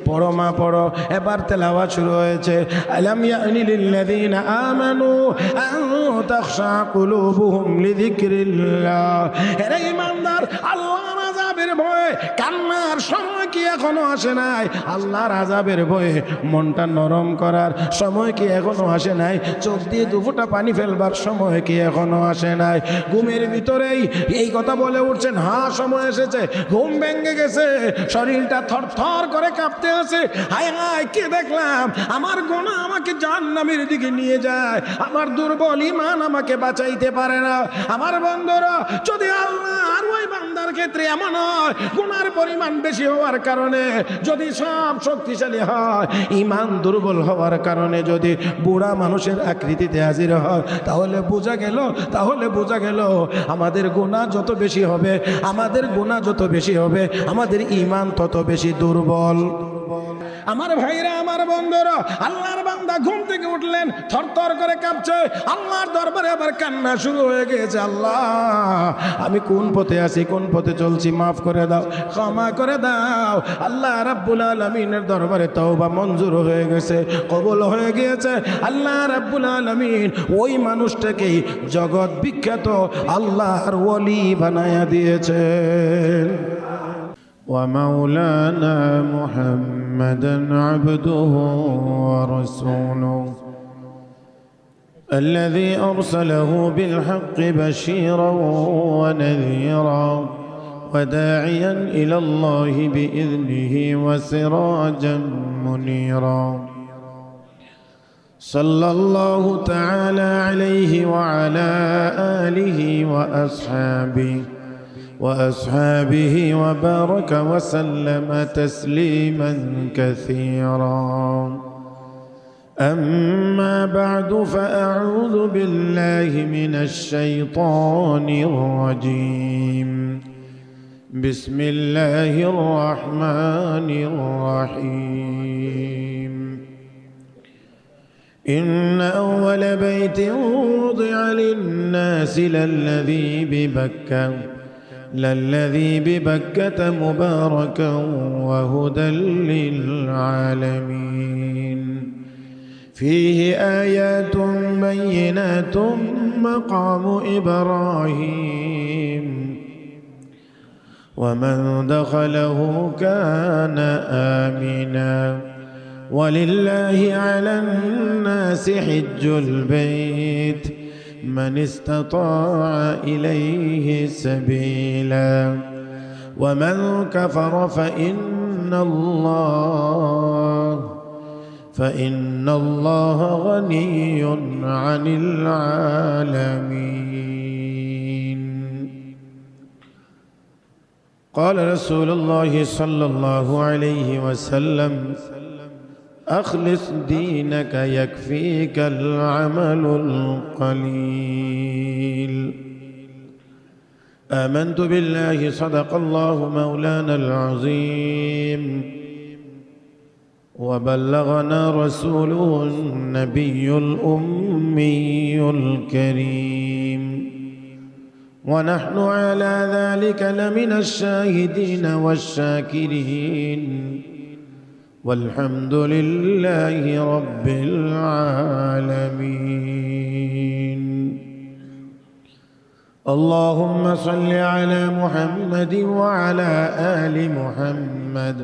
পড়ো মা পড়ো। এবার তেলাওয়াত শুরু হয়েছে। আলাম ইয়ানি লিল্লাযীনা আমানু আন তাখশা কুলুবুহুম লিযিকরিল্লাহ। এরা ঈমানদার, আল্লাহর আযাবের ভয়ে কান্নার সময় কি এখনো আসে নাই? আল্লাহর আযাবের ভয়ে মনটা নরম করার সময় কি এখনো আসে নাই? চোখ দিয়ে দুফোঁটা পানি ফেলবার সময় কি এখনো আসে নাই? ঘুমের ভিতরেই এই কথা বলে উঠছেন, হ্যাঁ সময় এসেছে। ঘুম ভেঙে গেছে, শরীরটা থরথর করে কাঁপতে আছে। হায় হায়, কে দেখলাম? আমার গুনাহ আমাকে জাহান্নামের দিকে নিয়ে যায়, আমার দুর্বল ঈমান আমাকে বাঁচাইতে পারে না। আমার বন্ধুরা, যদি আল্লাহ আর ওই বান্দার ক্ষেত্রে এমন হয়, গুনার পরিমাণ বেশি হওয়ার কারণে যদি সব শক্তিশালী হয়, ঈমান দুর্বল হওয়ার কারণে যদি বুড়া মানুষের আকৃতিতে হাজির হয়, তাহলে বোঝা গেল আমাদের গুনাহ যত বেশি হবে, আমাদের ঈমান তত বেশি দুর্বল। আমার ভাইরা, আমার বন্ধুরা, আল্লাহর বান্দা ঘুম থেকে উঠলেন, থরথর করে কাঁপছে, আল্লাহর দরবারে আবার কান্না শুরু হয়ে গেছে। আল্লাহ, আমি কোন পথে আছি, কোন পথে চলছি, মাফ করে দাও, ক্ষমা করে দাও। আল্লাহ রাব্বুল আলামিনের দরবারে তওবা মঞ্জুর হয়ে গেছে, কবুল হয়ে গিয়েছে। আল্লাহ রাব্বুল আলামিন ওই মানুষটাকেই জগৎ বিখ্যাত আল্লাহর ওলি বানায়া দিয়েছেন। ومولانا محمدا عبده ورسوله الذي أرسله بالحق بشيرا ونذيرا وداعيا إلى الله بإذنه وسراجا منيرا صلى الله تعالى عليه وعلى آله وأصحابه وبارك وسلم تسليما كثيرا. أما بعد، فأعوذ بالله من الشيطان الرجيم. بسم الله الرحمن الرحيم. إن أول بيت وضع للناس للذي ببكة مباركا وهدى للعالمين. فيه آيات بينات مقام إبراهيم ومن دخله كان آمنا ولله على الناس حج البيت من استطاع إليه سبيلا ومن كفر فإن الله غني عن العالمين. قال رسول الله صلى الله عليه وسلم: أخلص دينك يكفيك العمل القليل. آمنت بالله، صدق الله مولانا العظيم، وبلغنا رسوله النبي الأمي الكريم، ونحن على ذلك لمن الشاهدين والشاكرين، والحمد لله رب العالمين. اللهم صل على محمد وعلى آل محمد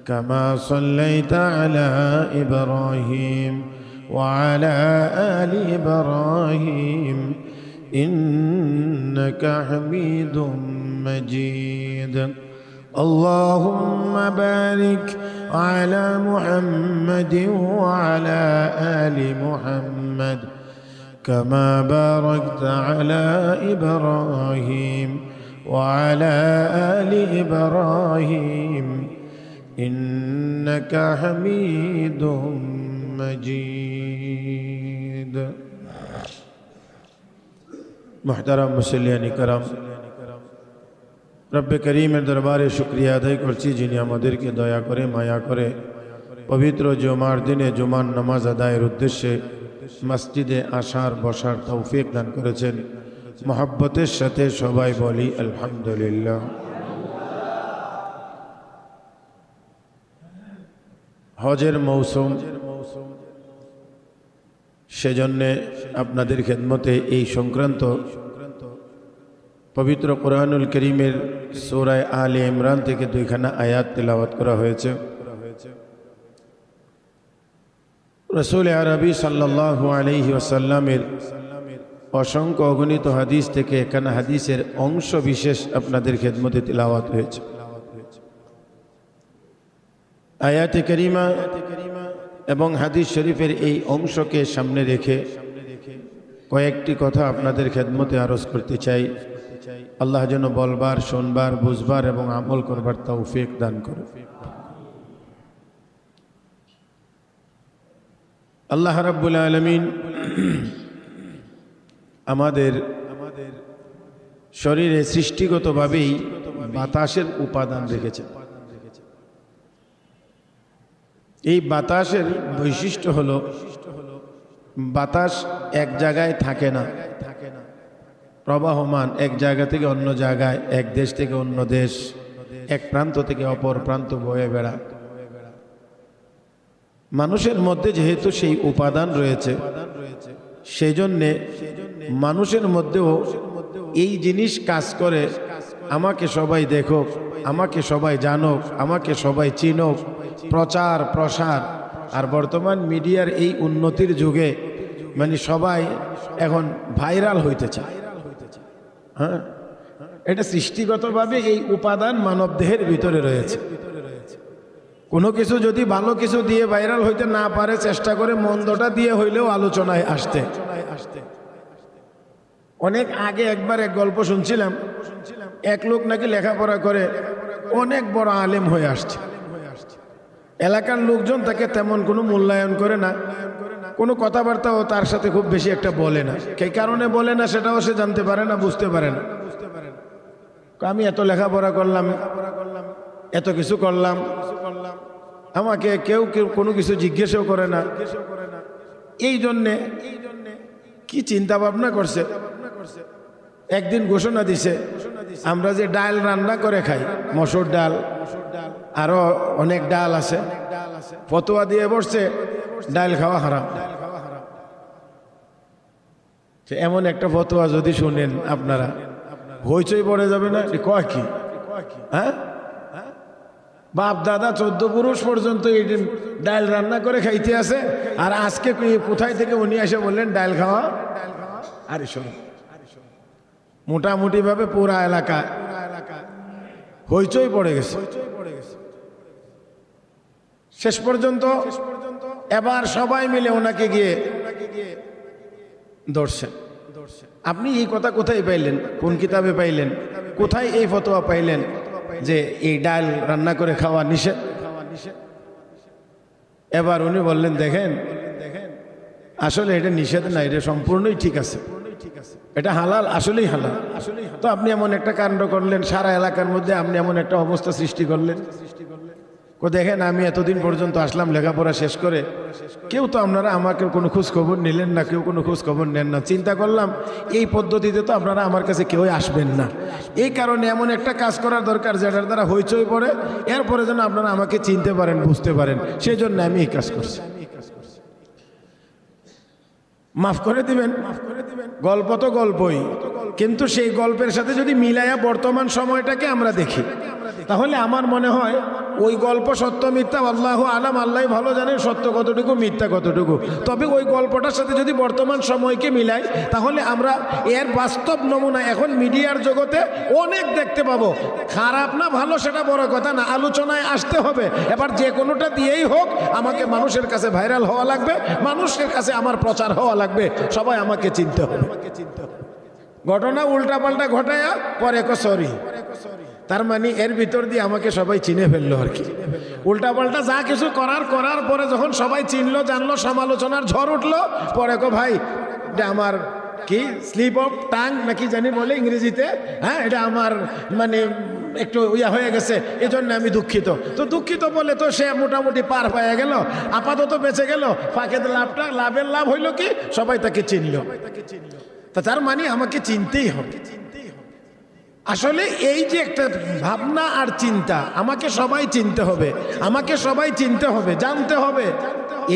كما صليت على إبراهيم وعلى آل إبراهيم إنك حميد مجيد. اللهم بارك على محمد وعلى آل محمد كما باركت على إبراهيم وعلى آل إبراهيم إنك حميد مجيد. محترم মুসল্লিয়ান کرام, রব্বে করিমের দরবারে শুকরিয়া আদায় করছি, যিনি আমাদেরকে দয়া করে মায়া করে পবিত্র জুমার দিনে জুমার নামাজ আদায়ের উদ্দেশ্যে মসজিদে আসার বসার তৌফিক দান করেছেন। মহব্বতের সাথে সবাই বলি আলহামদুলিল্লাহ। হজের মৌসুম, সেজন্যে আপনাদের খেদমতে এই সংক্রান্ত পবিত্র কোরআনুল করিমের সূরা আলে ইমরান থেকে 2খানা আয়াত তেলাওয়াত করা হয়েছে। রাসূল আরবি সাল্লাল্লাহু আলাইহি ওয়াসাল্লামের অসংখ্য অগণিত হাদিস থেকে একখানা হাদিসের অংশ বিশেষ আপনাদের খেদমতে তেলাওয়াত হয়েছে। আয়াতে কারিমা এবং হাদিস শরীফের এই অংশকে সামনে রেখে কয়েকটি কথা আপনাদের খেদমতে আরজ করতে চাই। আল্লাহ যেন বলবার, শুনবার, বুঝবার এবং আমল করবার তৌফিক দান করে। আল্লাহ রাব্বুল আলামিন আমাদের শরীরে সৃষ্টিগতভাবেই বাতাসের উপাদান রেখেছেন। এই বাতাসের বৈশিষ্ট্য হলো বাতাস এক জায়গায় থাকে না, প্রবাহমান, এক জায়গা থেকে অন্য জায়গায়, এক দেশ থেকে অন্য দেশ, এক প্রান্ত থেকে অপর প্রান্ত বয়ে বেড়ায়। মানুষের মধ্যে যেহেতু সেই উপাদান রয়েছে, সেই জন্যে মানুষের মধ্যেও এই জিনিস কাজ করে, আমাকে সবাই দেখুক, আমাকে সবাই জানুক, আমাকে সবাই চিনুক, প্রচার প্রসার। আর বর্তমান মিডিয়ার এই উন্নতির যুগে মানে সবাই এখন ভাইরাল হইতে চায়। হ্যাঁ, এটা সৃষ্টিগতভাবে এই উপাদান মানব দেহের ভিতরে রয়েছে। কোনো কিছু যদি ভালো কিছু দিয়ে ভাইরাল হইতে না পারে, চেষ্টা করে মন্দটা দিয়ে হইলেও আলোচনায় আসতে। অনেক আগে একবার এক গল্প শুনছিলাম, এক লোক নাকি লেখাপড়া করে অনেক বড় আলেম হয়ে আসছে। এলাকার লোকজন তাকে তেমন কোনো মূল্যায়ন করে না, কোনো কথাবার্তাও তার সাথে খুব বেশি একটা বলে না। সেই কারণে বলে না সেটাও সে জানতে পারে না, বুঝতে পারে না। আমি এত লেখাপড়া করলাম, এত কিছু করলাম, আমাকে কেউ কেউ কোনো কিছু জিজ্ঞেসও করে না। এই জন্যে কি চিন্তা ভাবনা করছে, একদিন ঘোষণা দিছে, আমরা যে ডাল রান্না করে খাই, মসুর ডাল, আরো অনেক ডাল আছে, ফতোয়া দিয়ে বসছে ডাল খাওয়া হারাম। এমন একটা ফতোয়া যদি শুনেন আপনারা হইচই পড়ে যাবে না? কয় কি? হ্যাঁ, বাপ দাদা 14 পুরুষ পর্যন্ত এই ডাল রান্না করে খাইতে আছে, আর আজকে কোথায় থেকে উনি এসে বললেন ডাল খাওয়া? আরে শোনো, মোটামুটি ভাবে পুরা এলাকা হইচই পড়ে গেছে। শেষ পর্যন্ত এবার সবাই মিলে ওনাকে গিয়ে ধরছেন। আপনি এই কথা কোথায় পাইলেন? কোন কিতাবে পাইলেন? কোথায় এই ফতোয়া পাইলেন যে এই ডাল রান্না করে খাওয়া নিষেধ? এবার উনি বললেন, দেখেন আসলে এটা নিষেধ না, এটা সম্পূর্ণই ঠিক আছে, এটা হালাল, আসলেই হালাল। তো আপনি এমন একটা কাণ্ড করলেন, সারা এলাকার মধ্যে আপনি এমন একটা অবস্থা সৃষ্টি করলেন। দেখেন আমি এতদিন পর্যন্ত আসলাম লেখাপড়া শেষ করে, কেউ তো আপনারা আমাকে কোনো খোঁজ খবর নিলেন না, কেউ কোনো খোঁজ খবর নেন না। চিন্তা করলাম এই পদ্ধতিতে তো আপনারা আমার কাছে কেউই আসবেন না। এই কারণে এমন একটা কাজ করার দরকার যেটার দ্বারা হইচই পড়ে, এরপরে যেন আপনারা আমাকে চিনতে পারেন, বুঝতে পারেন। সেই জন্য আমি এই কাজ করছি। মাফ করে দিবেন, গল্প তো গল্পই, কিন্তু সেই গল্পের সাথে যদি মিলাইয়া বর্তমান সময়টাকে আমরা দেখি, তাহলে আমার মনে হয় ওই গল্প সত্য মিথ্যা আল্লাহ আলাম, আল্লাহ ভালো জানেন সত্য কতটুকু মিথ্যা কতটুকু। তবে ওই গল্পটার সাথে যদি বর্তমান সময়কে মিলাই, তাহলে আমরা এর বাস্তব নমুনা এখন মিডিয়ার জগতে অনেক দেখতে পাবো। খারাপ না ভালো সেটা বড় কথা না, আলোচনায় আসতে হবে। এবার যে কোনোটা দিয়েই হোক আমাকে মানুষের কাছে ভাইরাল হওয়া লাগবে, মানুষের কাছে আমার প্রচার হওয়া লাগবে, সবাই আমাকে চিনতে হবে। ঘটনা উল্টাপাল্টা ঘটায়া পরে সরি, তার মানে এর ভিতর দিয়ে আমাকে সবাই চিনে ফেললো আর কি। উল্টাপাল্টা যা কিছু করার পরে যখন সবাই চিনলো, জানলো, সমালোচনার ঝড় উঠলো, পরে ভাই এটা আমার কি স্লিপ অফ টাং নাকি জানি বলে ইংরেজিতে, হ্যাঁ, এটা আমার মানে একটু ইয়া হয়ে গেছে, এজন্য আমি দুঃখিত। তো দুঃখিত বলে তো সে মোটামুটি পার পাওয়া গেল, আপাতত বেঁচে গেল। ফাঁকে লাভের লাভ হইল কি, সবাই তাকে চিনল। তা তার মানে আমাকে চিনতেই হবে। আসলে এই যে একটা ভাবনা আর চিন্তা, আমাকে সবাই চিনতে হবে, আমাকে সবাই চিনতে হবে, জানতে হবে,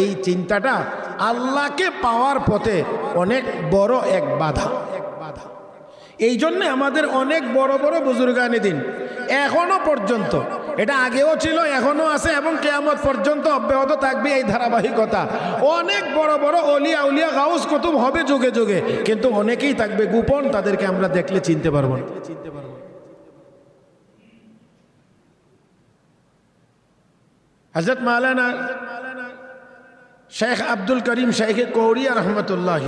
এই চিন্তাটা আল্লাহকে পাওয়ার পথে অনেক বড় এক বাধা। এই জন্যে আমাদের অনেক বড় বড় বুজুর্গানি দিন এখনো পর্যন্ত, এটা আগেও ছিল, এখনো আছে এবং কিয়ামত পর্যন্ত অব্যাহত থাকবে এই ধারাবাহিকতা। অনেক বড় বড় অলিয়া উলিয়া গাউস কুতুব হবে যুগে যুগে, কিন্তু অনেকেই থাকবে গোপন, তাদেরকে আমরা দেখলে চিনতে পারবো না। হযরত মাওলানা শেখ আব্দুল করিম শেখে কৌরিয়া রহমতুল্লাহ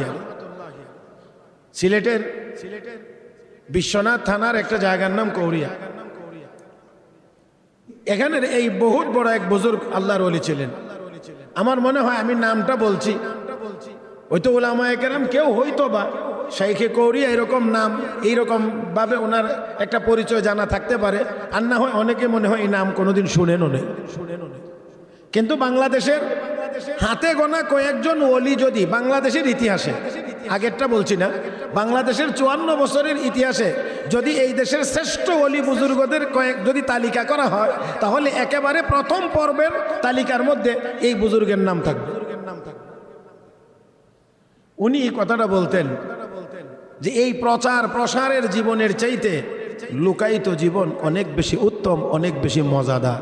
সিলেটের বিশ্বনাথ থানার একটা জায়গার নাম কৌরিয়া, এখানের এই বহুত বড় এক বুজুর্গ আল্লাহর ওলি ছিলেন। আমার মনে হয় আমি নামটা বলছি, হয়তো উলামায়ে কেরাম কেউ হয়তো বা শেখে কৌরিয়া এরকম নাম এইরকম ভাবে ওনার একটা পরিচয় জানা থাকতে পারে, আর না হয় অনেকে মনে হয় এই নাম কোনোদিন শুনেনও নেই। কিন্তু বাংলাদেশের হাতে গোনা কয়েকজন ওলি যদি বাংলাদেশের ইতিহাসে, আগেরটা বলছি না, বাংলাদেশের 54 বছরের ইতিহাসে যদি এই দেশের শ্রেষ্ঠ ওলি বুজুর্গদের যদি তালিকা করা হয়, তাহলে একেবারে প্রথম পর্বের তালিকার মধ্যে এই বুজুর্গের নাম থাকবে। উনি এই কথাটা বলতেন যে এই প্রচার প্রসারের জীবনের চাইতে লুকায়িত জীবন অনেক বেশি উত্তম, অনেক বেশি মজাদার।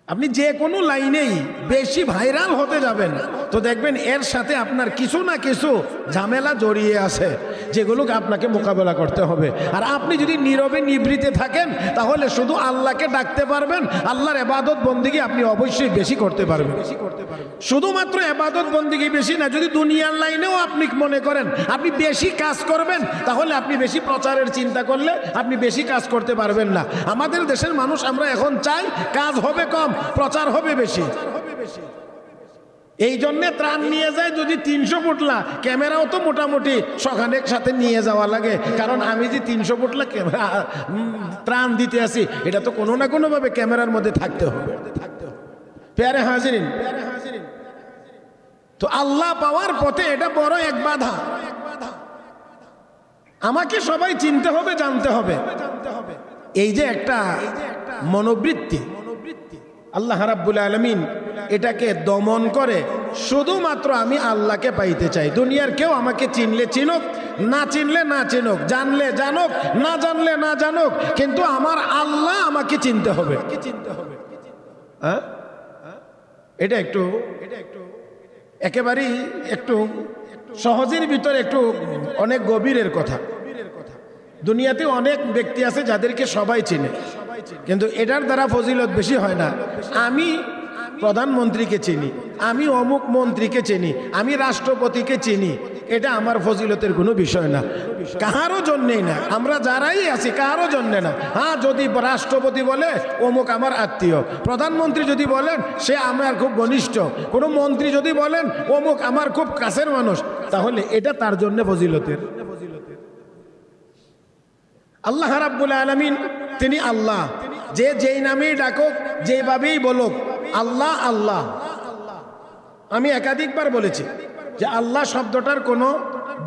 আপনি যে কোনো লাইনেই বেশি ভাইরাল হতে যাবেন তো দেখবেন এর সাথে আপনার কিছু না কিছু ঝামেলা জড়িয়ে আছে, যেগুলোকে আপনাকে মোকাবেলা করতে হবে। আর আপনি যদি নীরবে নিবৃতে থাকেন তাহলে শুধু আল্লাহকে ডাকতে পারবেন, আল্লাহর ইবাদত বন্দেগী আপনি অবশ্যই বেশি করতে পারবেন। শুধুমাত্র ইবাদত বন্দেগী বেশি না, যদি দুনিয়ার লাইনেও আপনি মনে করেন আপনি বেশি কাজ করবেন, তাহলে আপনি বেশি প্রচারের চিন্তা করলে আপনি বেশি কাজ করতে পারবেন না। আমাদের দেশের মানুষ আমরা এখন চাই কাজ হবে কম, প্রচার হবে বেশি। এই জন্যে ত্রাণ নিয়ে যায় যদি 300 ফুটলা, ক্যামেরাও তো মোটামুটি সখানেক সাথে নিয়ে যাওয়া লাগে, কারণ আমি যে 300 ফুটলা ক্যামেরা ত্রাণ দিতে আসি, এটা তো কোনো না কোনো ভাবে ক্যামেরার মধ্যে থাকতে হবে। প্যারে হাজিরিন, তো আল্লাহ পাওয়ার পথে এটা বড় এক বাধা। আমাকে সবাই চিনতে হবে, জানতে হবে, এই যে একটা মনোবৃত্তি আল্লাহ রাব্বুল আলামিন এটাকে দমন করে। শুধুমাত্র আমি আল্লাহকে পাইতে চাই, দুনিয়ার কেউ আমাকে চিনলে চিনুক, না চিনলে না চিনুক, জানলে জানুক, না জানলে না জানুক, কিন্তু আমার আল্লাহ আমাকে চিনতে হবে। হ্যাঁ, এটা একটু একেবারেই একটু সহজের ভিতরে একটু অনেক গভীরের কথা। দুনিয়াতে অনেক ব্যক্তি আছে যাদেরকে সবাই চিনে, কিন্তু এটার দ্বারা ফজিলত বেশি হয় না। আমি প্রধানমন্ত্রীকে চিনি, আমি অমুক মন্ত্রীকে চিনি, আমি রাষ্ট্রপতিকে চিনি, এটা আমার ফজিলতের কোনো বিষয় না, কাহারও জন্যেই না। আমরা যারাই আছি কাহারও জন্যে না। হ্যাঁ, যদি রাষ্ট্রপতি বলে অমুক আমার আত্মীয়, প্রধানমন্ত্রী যদি বলেন সে আমার খুব ঘনিষ্ঠ, কোনো মন্ত্রী যদি বলেন অমুক আমার খুব কাছের মানুষ, তাহলে এটা তার জন্য ফজিলতের। আল্লাহ রাব্বুল আলামিন তিনি আল্লাহ, যে যেই নামেই ডাকুক, যেভাবেই বলুক আল্লাহ আল্লাহ। আমি একাধিকবার বলেছি যে আল্লাহ শব্দটার কোনো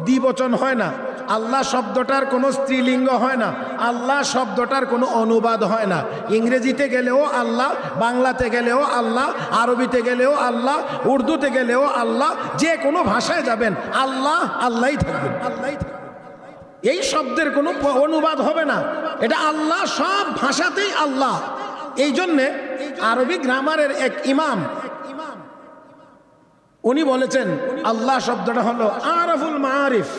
দ্বিবচন হয় না, আল্লাহ শব্দটার কোনো স্ত্রীলিঙ্গ হয় না, আল্লাহ শব্দটার কোনো অনুবাদ হয় না। ইংরেজিতে গেলেও আল্লাহ, বাংলাতে গেলেও আল্লাহ, আরবিতে গেলেও আল্লাহ, উর্দুতে গেলেও আল্লাহ, যে কোনো ভাষায় যাবেন আল্লাহ আল্লাহই থাকবেন। এই শব্দের কোনো অনুবাদ হবে না, এটা আল্লাহ সব ভাষাতেই আল্লাহ। এই জন্যে আরবি গ্রামারের এক ইমাম উনি বলেছেন আল্লাহ শব্দটা হলো আরাফুল মাআরিফ,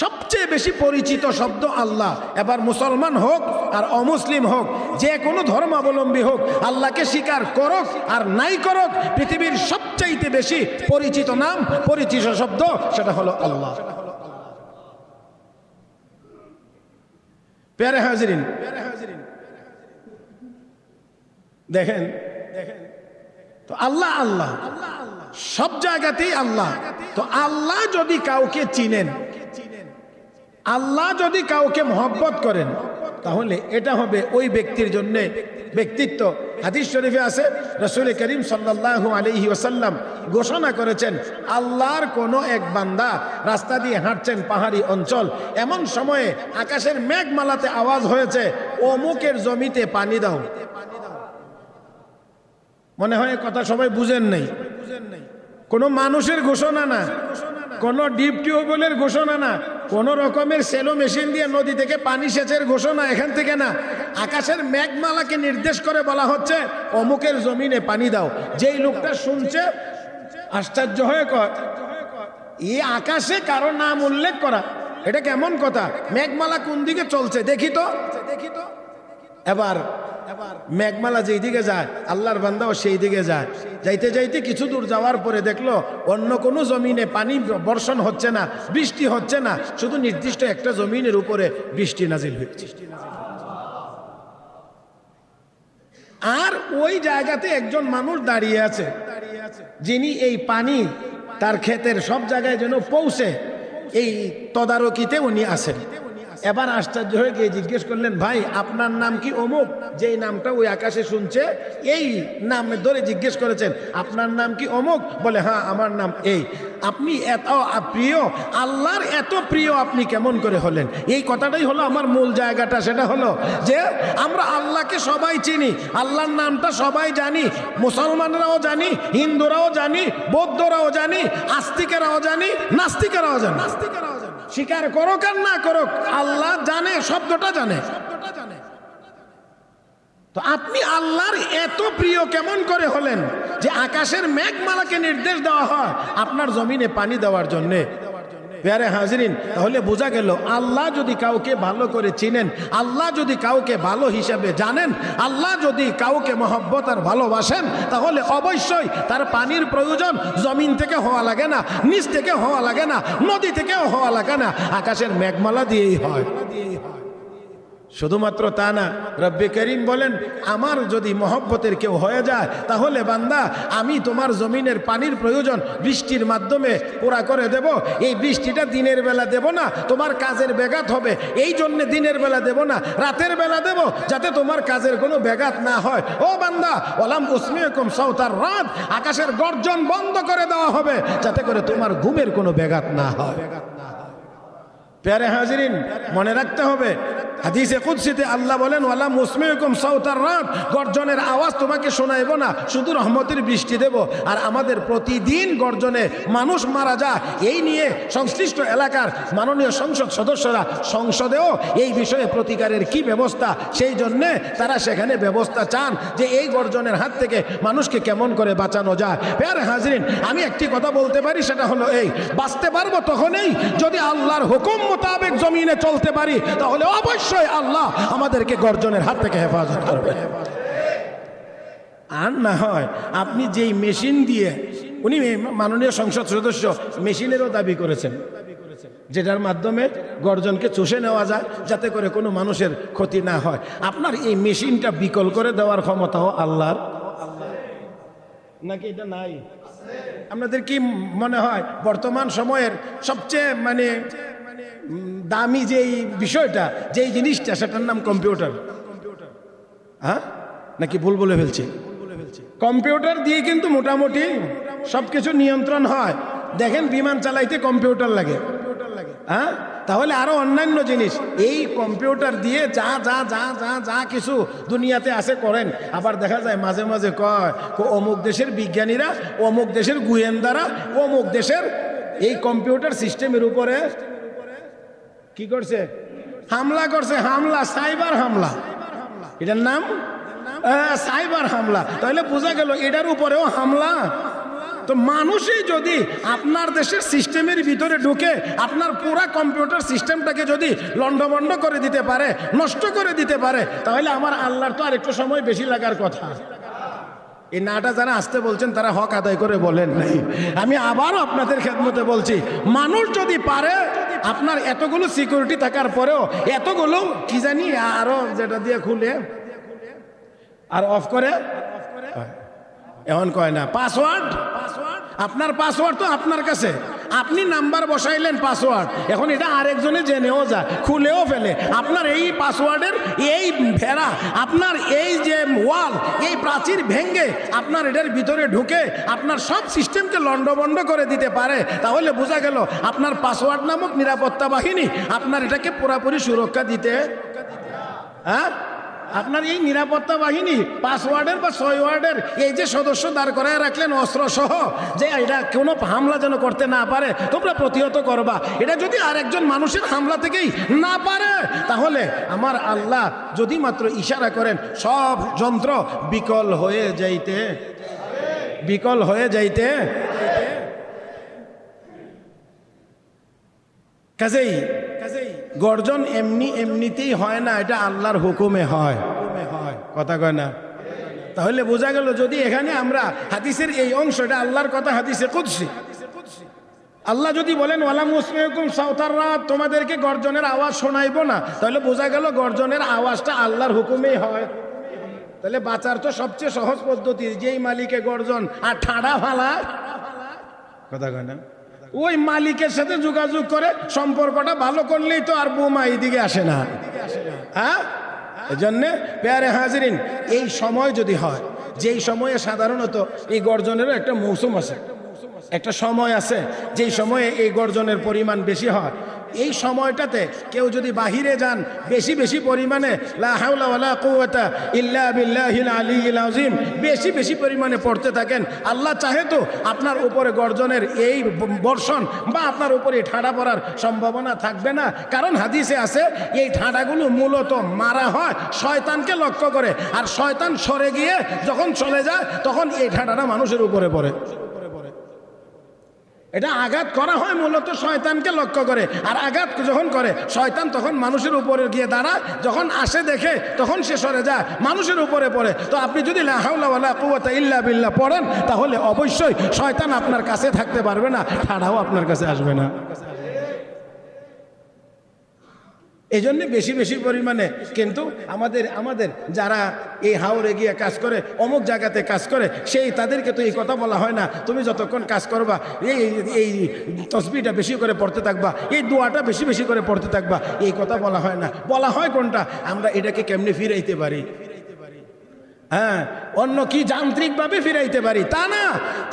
সবচেয়ে বেশি পরিচিত শব্দ আল্লাহ। এবার মুসলমান হোক আর অমুসলিম হোক, যে কোনো ধর্মাবলম্বী হোক, আল্লাহকে স্বীকার করুক আর নাই করুক, পৃথিবীর সবচাইতে বেশি পরিচিত নাম, পরিচিত শব্দ সেটা হলো আল্লাহ। প্যারে হাজিরিন, দেখেন তো আল্লাহ আল্লাহ সব জায়গাতেই আল্লাহ। তো আল্লাহ যদি কাউকে চিনেন, আল্লাহ যদি কাউকে মহব্বত করেন, তাহলে এটা হবে ওই ব্যক্তির জন্য ব্যক্তিত্ব। হাদিস শরীফে আছে রাসূল করিম সাল্লাল্লাহু আলাইহি ওয়াসাল্লাম ঘোষণা করেছেন, আল্লাহর কোনো এক বান্দা রাস্তা দিয়ে হাঁটছেন পাহাড়ি অঞ্চল, এমন সময়ে আকাশের মেঘমালাতে আওয়াজ হয়েছে, অমুকের জমিতে পানি দাও। মনে হয় কথা সবাই বুঝেন নাই। কোনো মানুষের ঘোষণা না, কোনো ডিপ টিউবওয়েলের ঘোষণা না, কোন রকমের সেলো মেশিন দিয়ে নদী থেকে পানি সেচের ঘোষণা এখান থেকে না। আকাশের মেঘমালাকে নির্দেশ করে বলা হচ্ছে, অমুকের জমিনে পানি দাও। যেই লোকটা শুনছে আশ্চর্য হয়ে কয়, এই আকাশে কারো নাম উল্লেখ করা, এটা কেমন কথা? মেঘমালা কোন দিকে চলছে দেখি তো। এবার মেঘমালা যেই দিকে যায়, আল্লাহর বান্দাও সেই দিকে যায়। যাইতে যাইতে কিছু দূর যাওয়ার পরে দেখলো অন্য কোনো জমিনে পানি বর্ষণ হচ্ছে না, বৃষ্টি হচ্ছে না, শুধু নির্দিষ্ট একটা জমিনের উপরে বৃষ্টি নাজিল হয়েছে। আর ওই জায়গাতে একজন মানুষ দাঁড়িয়ে আছে, যিনি এই পানি তার ক্ষেতের সব জায়গায় যেন পৌঁছে এই তদারকিতে উনি আছেন। এবার আশ্চর্য হয়ে গিয়ে জিজ্ঞেস করলেন, ভাই আপনার নাম কি? অমুক। যেই নামটা ওই আকাশে শুনছে এই নাম ধরে জিজ্ঞেস করেছেন, আপনার নাম কি? অমুক। বলে, হ্যাঁ আমার নাম এই। আপনি এত প্রিয়, আল্লাহর এত প্রিয় আপনি কেমন করে হলেন? এই কথাটাই হলো আমার মূল জায়গাটা। সেটা হলো যে আমরা আল্লাহকে সবাই চিনি, আল্লাহর নামটা সবাই জানি, মুসলমানরাও জানি, হিন্দুরাও জানি, বৌদ্ধরাও জানি, আস্তিকেরাও জানি, নাস্তিকেরাও জানি। স্বীকার করুক আর না করুক, আল্লাহ জানে, শব্দটা জানে। তো আপনি আল্লাহর এত প্রিয় কেমন করে হলেন যে আকাশের মেঘমালাকে নির্দেশ দেওয়া হয় আপনার জমিনে পানি দেওয়ার জন্যে? প্যারে হাজরিন, তাহলে বোঝা গেল আল্লাহ যদি কাউকে ভালো করে চিনেন, আল্লাহ যদি কাউকে ভালো হিসাবে জানেন, আল্লাহ যদি কাউকে মহব্বত আর ভালোবাসেন, তাহলে অবশ্যই তার পানির প্রয়োজন জমিন থেকে হওয়া লাগে না, নিচ থেকে হওয়া লাগে না, নদী থেকেও হওয়া লাগে না, আকাশের মেঘমালা দিয়েই হয়। শুধুমাত্র তা না, রব্বে করিম বলেন, আমার যদি মহব্বতের কেউ হয়ে যায়, তাহলে বান্দা আমি তোমার জমিনের পানির প্রয়োজন বৃষ্টির মাধ্যমে পুরা করে দেব। এই বৃষ্টিটা দিনের বেলা দেব না, তোমার কাজের ব্যাঘাত হবে, এই জন্যে দিনের বেলা দেব না, রাতের বেলা দেব, যাতে তোমার কাজের কোনো ব্যাঘাত না হয়। ও বান্দা, ওয়ালাম উসমিউকুম সাওতার রাত, আকাশের গর্জন বন্ধ করে দেওয়া হবে, যাতে করে তোমার ঘুমের কোনো ব্যাঘাত না হয়। প্যারে হাজরিন, মনে রাখতে হবে, হাদিসে কুদসিতে আল্লাহ বলেন, ওয়ালা মুসমিউকুম সাওতার রাত, গর্জনের আওয়াজ তোমাকে শোনাইব না, শুধু রহমতের বৃষ্টি দেব। আর আমাদের প্রতিদিন গর্জনে মানুষ মারা যায়, এই নিয়ে সংশ্লিষ্ট এলাকার মাননীয় সংসদ সদস্যরা সংসদেও এই বিষয়ে প্রতিকারের কি ব্যবস্থা, সেই জন্যে তারা সেখানে ব্যবস্থা চান যে এই গর্জনের হাত থেকে মানুষকে কেমন করে বাঁচানো যায়। প্যারে হাজরিন, আমি একটি কথা বলতে পারি, সেটা হলো এই, বাঁচতে পারবো তখনই যদি আল্লাহর হুকুম মোতাবেক জমিনে চলতে পারি, তাহলে অবশ্যই আল্লাহ আমাদেরকে গর্জনের হাত থেকে হেফাজত করবে। আর না হয় আপনি যেই মেশিন দিয়ে, উনি মাননীয় সংসদ সদস্য মেশিনেরও দাবি করেছেন, যেটার মাধ্যমে গর্জনকে চুষে নেওয়া যায় যাতে করে কোনো মানুষের ক্ষতি না হয়। আপনার এই মেশিনটা বিকল করে দেওয়ার ক্ষমতাও আল্লাহর, নাকি এটা নাই? আপনাদের কি মনে হয় বর্তমান সময়ের সবচেয়ে দামি যেই বিষয়টা, যেই জিনিসটা, সেটার নাম কম্পিউটার? হ্যাঁ, নাকি ভুল বলে ফেলছি? কম্পিউটার দিয়ে কিন্তু মোটামুটি সবকিছু নিয়ন্ত্রণ হয়। দেখেন, বিমান চালাইতে কম্পিউটার লাগে, হ্যাঁ, তাহলে আরো অন্যান্য জিনিস এই কম্পিউটার দিয়ে যা যা যা যা যা কিছু দুনিয়াতে আছে করেন। আবার দেখা যায় মাঝে মাঝে কয় অমুক দেশের বিজ্ঞানীরা, অমুক দেশের গোয়েন্দারা, অমুক দেশের এই কম্পিউটার সিস্টেমের উপরে কি করছে? হামলা করছে। হামলা, সাইবার হামলা, এটার নাম সাইবার হামলা। তাহলে বোঝা গেল এটার উপরেও হামলা। তো মানুষই যদি আপনার দেশের সিস্টেমের ভিতরে ঢুকে আপনার পুরা কম্পিউটার সিস্টেমটাকে যদি লন্ডভন্ড করে দিতে পারে, নষ্ট করে দিতে পারে, তাহলে আমার আল্লাহর তো আর একটু সময় বেশি লাগার কথা। এই নাটা যারা আসতে বলছেন তারা হক আদায় করে বলেন নাই। আমি আবারও আপনাদের খেদমতে বলছি, মানুষ যদি পারে, আপনার এতগুলো সিকিউরিটি থাকার পরেও এতগুলো কি জানি আরো যেটা দিয়ে খুলে আর অফ করে, এখন কয় না পাসওয়ার্ড। আপনার পাসওয়ার্ড তো আপনার কাছে, আপনি নাম্বার বসাইলেন পাসওয়ার্ড, এখন এটা আরেকজনে জেনেও যায়, খুলেও ফেলে। আপনার এই পাসওয়ার্ডের এই ভেড়া, আপনার এই যে ওয়াল, এই প্রাচীর ভেঙ্গে আপনার এটার ভিতরে ঢুকে আপনার সব সিস্টেমকে লন্ডভন্ড করে দিতে পারে। তাহলে বোঝা গেল আপনার পাসওয়ার্ড নামক নিরাপত্তা বাহিনী আপনার এটাকে পুরোপুরি সুরক্ষা দিতে, হ্যাঁ, আপনার এই নিরাপত্তা বাহিনী পাসওয়ার্ডের বা 6 ওয়ার্ডের এই যে সদস্য দাঁড় করায় রাখলেন অস্ত্র সহ, যে এটা কোনো হামলা যেন করতে না পারে, তোমরা প্রতিহত করবা। এটা যদি আরেকজন মানুষের হামলা থেকেই না পারে, তাহলে আমার আল্লাহ যদি মাত্র ইশারা করেন সব যন্ত্র বিকল হয়ে যাইতে কাজেই গর্জন এমনিতেই হয় না, এটা আল্লাহর হুকুমে হয়। কথা কয় না? তাহলে বোঝা গেল যদি এখানে আমরা হাদিসের এই অংশটা আল্লাহর কথা, হাদিসে কুদসি, আল্লাহ যদি বলেন ওয়ালা মুসমিউকুম সাউতার রাত, তোমাদেরকে গর্জনের আওয়াজ শোনাইবো না, তাহলে বোঝা গেল গর্জনের আওয়াজটা আল্লাহর হুকুমেই হয়। তাহলে বাঁচার তো সবচেয়ে সহজ পদ্ধতি, যেই মালিকে গর্জন আর ঠাড়া ফালায়, কথা কয় না, ওই মালিকের সাথে যোগাযোগ করে সম্পর্কটা ভালো করলেই তো আর বোমা এইদিকে আসে না, হ্যাঁ। এজন্যে প্যারে হাজিরিন, এই সময় যদি হয়, যেই সময়ে সাধারণত এই গর্জনেরও একটা মৌসুম আছে, একটা সময় আছে যেই সময়ে এই গর্জনের পরিমাণ বেশি হয়, এই সময়টাতে কেউ যদি বাহিরে যান বেশি পরিমাণে লা হাওলা ওয়ালা কুওয়াতা ইল্লা বিল্লাহিল আলিয়্যিল আযীম বেশি পরিমাণে পড়তে থাকেন, আল্লাহ চাহে তো আপনার উপরে গর্জনের এই বর্ষণ বা আপনার উপরে ঠাডা পড়ার সম্ভাবনা থাকবে না। কারণ হাদিসে আছে এই ঠাডাগুলো মূলত মারা হয় শয়তানকে লক্ষ্য করে, আর শয়তান সরে গিয়ে যখন চলে যায় তখন এই ঠাডাটা মানুষের উপরে পড়ে। এটা আঘাত করা হয় মূলত শয়তানকে লক্ষ্য করে, আর আঘাত যখন করে শয়তান তখন মানুষের উপরে গিয়ে দাঁড়ায়, যখন আসে দেখে তখন সে সরে যায়, মানুষের উপরে পড়ে। তো আপনি যদি লা হাওলা ওয়ালা কুওয়াতা ইল্লা বিল্লাহ পড়েন, তাহলে অবশ্যই শয়তান আপনার কাছে থাকতে পারবে না, ঠাড়াও আপনার কাছে আসবে না। এই জন্যে বেশি পরিমাণে কিন্তু আমাদের যারা এই হাওরে গিয়ে কাজ করে, অমুক জায়গাতে কাজ করে, সেই তাদেরকে তো এই কথা বলা হয় না তুমি যতক্ষণ কাজ করবা এই তসবিহটা বেশি করে পড়তে থাকবা, এই দোয়াটা বেশি করে পড়তে থাকবা, এই কথা বলা হয় না। বলা হয় কোনটা, আমরা এটাকে কেমনে ফিরাইতে পারি, হ্যাঁ, অন্য কি যান্ত্রিকভাবে ফিরাইতে পারি তা না।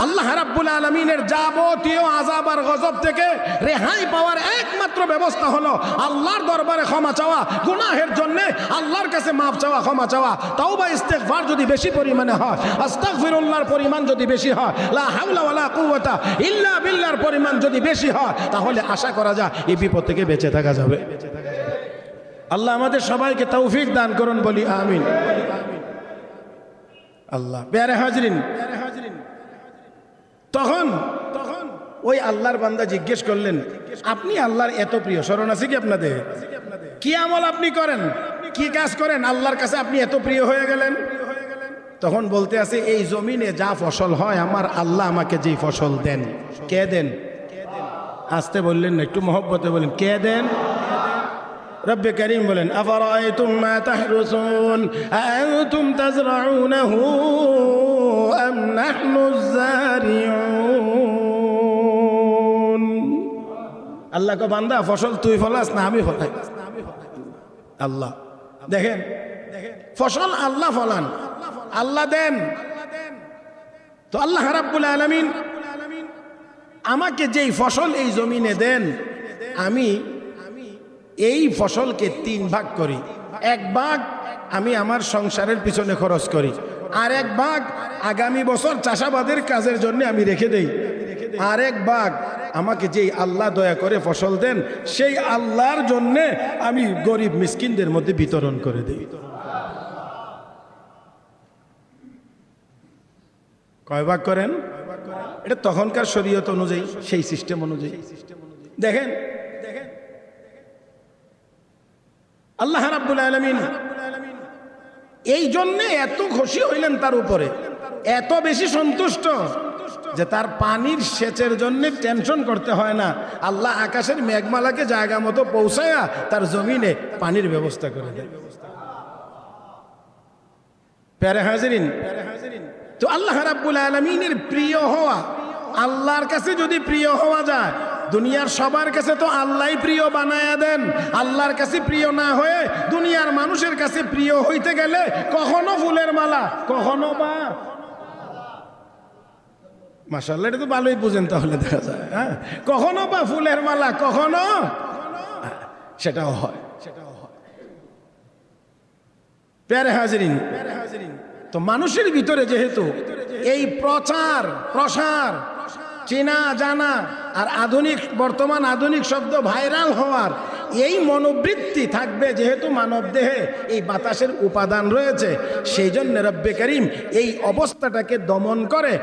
আল্লাহ রাব্বুল আলামিনের যাবতীয় আযাব আর গজব থেকে রেহাই পাওয়ার একমাত্র ব্যবস্থা হলো আল্লাহর দরবারে ক্ষমা চাওয়া, গুনাহের জন্য আল্লাহর কাছে মাফ চাওয়া, ক্ষমা চাওয়া। তাওবা ইস্তেগফার যদি বেশি পরিমাণে হয়, আস্তাগফিরুল্লাহর পরিমাণ যদি বেশি হয়, লা হাওলা ওয়ালা কুওয়াতা ইল্লা বিল্লাহর পরিমাণ যদি বেশি হয়, তাহলে আশা করা যায় এই বিপদ থেকে বেঁচে থাকা যাবে। আল্লাহ আমাদের সবাইকে তৌফিক দান করুন, বলি আমিন। আল্লাহ প্যারে হাজরিন, তখন ওই আল্লাহর বান্দা জিজ্ঞেস করলেন, আপনি আল্লাহর এত প্রিয়, স্মরণ আছে কি আপনাদের? কি আমল আপনি করেন, কি কাজ করেন, আল্লাহর কাছে আপনি এত প্রিয় হয়ে গেলেন? তখন বলতে আছে, এই জমিনে যা ফসল হয় আমার আল্লাহ আমাকে যেই ফসল দেন। কে দেন? আসতে বললেন না, একটু মহব্বতে বলেন, কে দেন? রব্বে করিম বলেন, আফরাআইতুম মা তাহরুসুন আনতুম তাজরাউনাহু আম নাহনুজ যারিউন। আল্লাহ কো বান্দা, ফসল তুই ফলাস না আমি ফলাই? আল্লাহ দেখেন, ফসল আল্লাহ ফলান, আল্লাহ দেন। তো আল্লাহ রাব্বুল আলামিন আমাকে যেই ফসল এই জমিনে দেন, আমি এই ফসলকে 3 ভাগ করি। 1 ভাগ আমি আমার সংসারের পিছনে খরচ করি, আর 1 ভাগ আগামী বছর চাষাবাদের কাজের জন্য আমি রেখে দেই, আর 1 ভাগ আমাকে যেই আল্লাহ দয়া করে ফসল দেন সেই আল্লাহর জন্যে আমি গরিব মিসকিনদের মধ্যে বিতরণ করে দেই। কয় ভাগ করেন? এটা তখনকার শরীয়ত অনুযায়ী, সেই সিস্টেম অনুযায়ী। দেখেন আল্লাহ রাব্বুল আলামিন এই জন্যে এত খুশি হইলেন তার উপরে, এত বেশি সন্তুষ্ট যে তার পানির সেচের জন্য টেনশন করতে হয় না। আল্লাহ আকাশের মেঘমালাকে জায়গা মতো পৌঁছায়া তার জমিনে পানির ব্যবস্থা করে দেয়। প্যারে হাজিরিন, তো আল্লাহ রাব্বুল আলামিনের প্রিয় হওয়া, আল্লাহর কাছে যদি প্রিয় হওয়া যায় দুনিয়ার সবার কাছে তো আল্লাহই প্রিয় বানায়া দেন। আল্লাহর কাছে প্রিয় না হয়ে দুনিয়ার মানুষের কাছে প্রিয় হইতে গেলে কখনো ফুলের মালা, কখনো বা মাশাআল্লাহ, এটা তো ভালোই বুঝেন তাহলে দেখা যায়। হ্যাঁ, কখনো বা ফুলের মালা, কখনো সেটাও হয়। প্যারে হাজিরিন, তো মানুষের ভিতরে যেহেতু এই প্রচার প্রসার, চেনা জানা আর বর্তমান আধুনিক শব্দ ভাইরাল হওয়ার এই মনোবৃত্তি থাকবে, যেহেতু মানব দেহে এই বাতাসের উপাদান রয়েছে, সেই জন্য রব্বে করিম এই অবস্থাটাকে দমন করে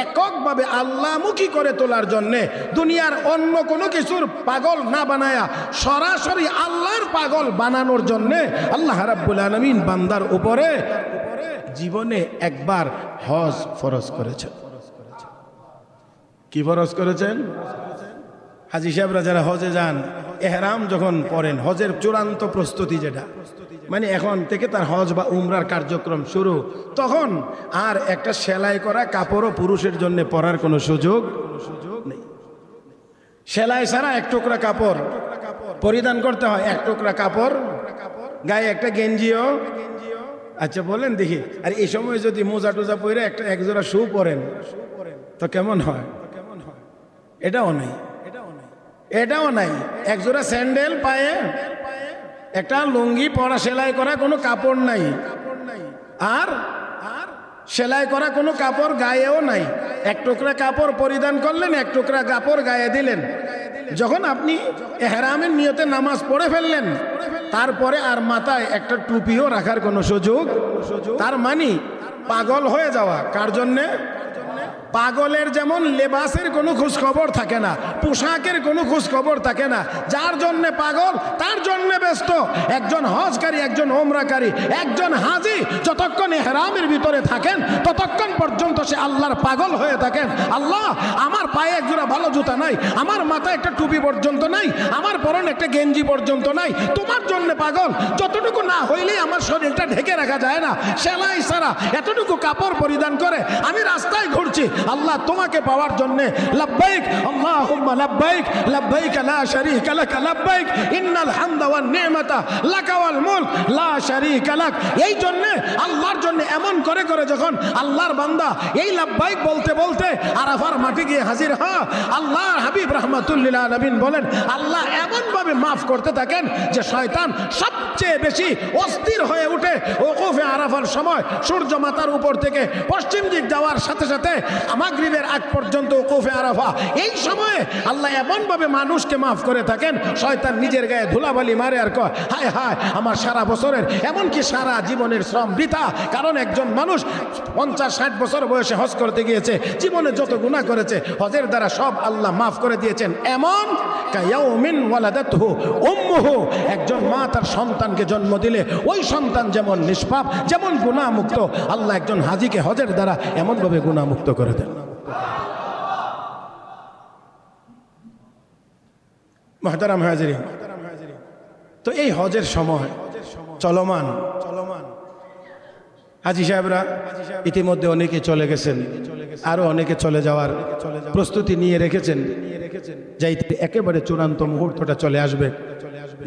এককভাবে আল্লাহমুখী করে তোলার জন্যে দুনিয়ার অন্য কোনো কিছুর পাগল না বানায়া সরাসরি আল্লাহর পাগল বানানোর জন্যে আল্লাহ রাব্বুল আলামিন বান্দার উপরে জীবনে একবার হজ ফরজ করেছেন। কি ফরজ করেছেন? হাজী সাহেবরা যারা হজে যান, এহরাম যখন পড়েন, হজের চূড়ান্ত প্রস্তুতি যেটা, মানে এখন থেকে তার হজ বা উমরার কার্যক্রম শুরু, তখন আর একটা সেলাই করা কাপড়ও পুরুষের জন্য পরার কোনো সুযোগ নেই। সেলাই ছাড়া এক টুকরা কাপড় পরিধান করতে হয়, এক টুকরা কাপড়, গায়ে একটা গেঞ্জিও। আচ্ছা বলেন দেখি, আর এই সময় যদি মোজা টোজা পরে একজোড়া শু পরেন তো কেমন হয়? এটাও নাই, এটাও নাই। একজোড়া স্যান্ডেল পায়ে, একটা লুঙ্গি পরা সেলাই করা কোনো কাপড় নাই, আর সেলাই করা কোনো কাপড় গায়েও নাই। এক টুকরা কাপড় পরিধান করলেন, এক টুকরা কাপড় গায়ে দিলেন। যখন আপনি এহরামের নিয়তে নামাজ পড়ে ফেললেন, তারপরে আর মাথায় একটা টুপিও রাখার কোনো সুযোগ, তার মানে পাগল হয়ে যাওয়া। কার জন্যে? পাগলের যেমন লেবাসের কোনো খোঁজ খবর থাকে না, পোশাকের কোনো খোঁজ খবর থাকে না, যার জন্য পাগল তার জন্য ব্যস্ত। একজন হজকারী, একজন ওমরাকারী, একজন হাজি যতক্ষণ ইহরামের ভিতরে থাকেন ততক্ষণ পর্যন্ত সে আল্লাহর পাগল হয়ে থাকেন। আল্লাহ, আমার পায়ে একজোড়া ভালো জুতা নাই, আমার মাথায় একটা টুপি পর্যন্ত নাই, আমার পরনে একটা গেঞ্জি পর্যন্ত নাই, তোমার জন্য পাগল। যতটুকু না হইলেই আমার শরীরটা ঢেকে রাখা যায় না, সেলাই ছাড়া এতটুকু কাপড় পরিধান করে আমি রাস্তায় ঘুরছি। আল্লাহ, তোমাকে পাওয়ার জন্য লাব্বাইক আল্লাহুম্মা লাব্বাইক, লাব্বাইক লা শারীকা লাক, লাব্বাইক ইন্নাল হামদা ওয়ান নি'মাতা লাকা ওয়াল মুলক লা শারীকা লাক। এই জন্য আল্লাহর জন্য এমন করে করে যখন আল্লাহর বান্দা এই লাব্বাইক বলতে বলতে আরাফার মাটি গিয়ে হাজির হয়, আল্লাহর হাবিব রাহমাতুল্লিল আলামিন বলেন, আল্লাহ এমন ভাবে মাফ করতে থাকেন যে শয়তান সবচেয়ে বেশি অস্থির হয়ে ওঠে ওকুফে আরাফার সময়। সূর্য মাথার উপর থেকে পশ্চিম দিক যাওয়ার সাথে সাথে মাগরিবের আগ পর্যন্ত ওকুফে আরাফা, এই সময়ে আল্লাহ এমন ভাবে মানুষকে মাফ করে থাকেন, শয়তান নিজের গায়ে ধুলাবালি মারে আর কয়, হায় হায় আমার সারা বছরের এমনকি সারা জীবনের শ্রম বৃথা। কারণ একজন মানুষ 50-60 বছর বয়সে হজ করতে গিয়েছে, জীবনে যত গুনাহ করেছে হজের দ্বারা সব আল্লাহ মাফ করে দিয়েছেন। এমন কায়াউমিন ওয়ালাদাতহু উম্মুহু, একজন মা তার সন্তানকে জন্ম দিলে ওই সন্তান যেমন নিষ্পাপ, যেমন গুনাহমুক্ত, আল্লাহ একজন হাজীকে হজের দ্বারা এমনভাবে গুনাহমুক্ত করে দেন। মুহতারাম হাজিরিন, তো এই হজের সময় চলমান হাজী সাহেবরা ইতিমধ্যে অনেকে চলে গেছেন, আরো অনেকে চলে যাওয়ার প্রস্তুতি নিয়ে রেখেছেন, যাইতে একেবারে চূড়ান্ত মুহূর্তটা চলে আসবে।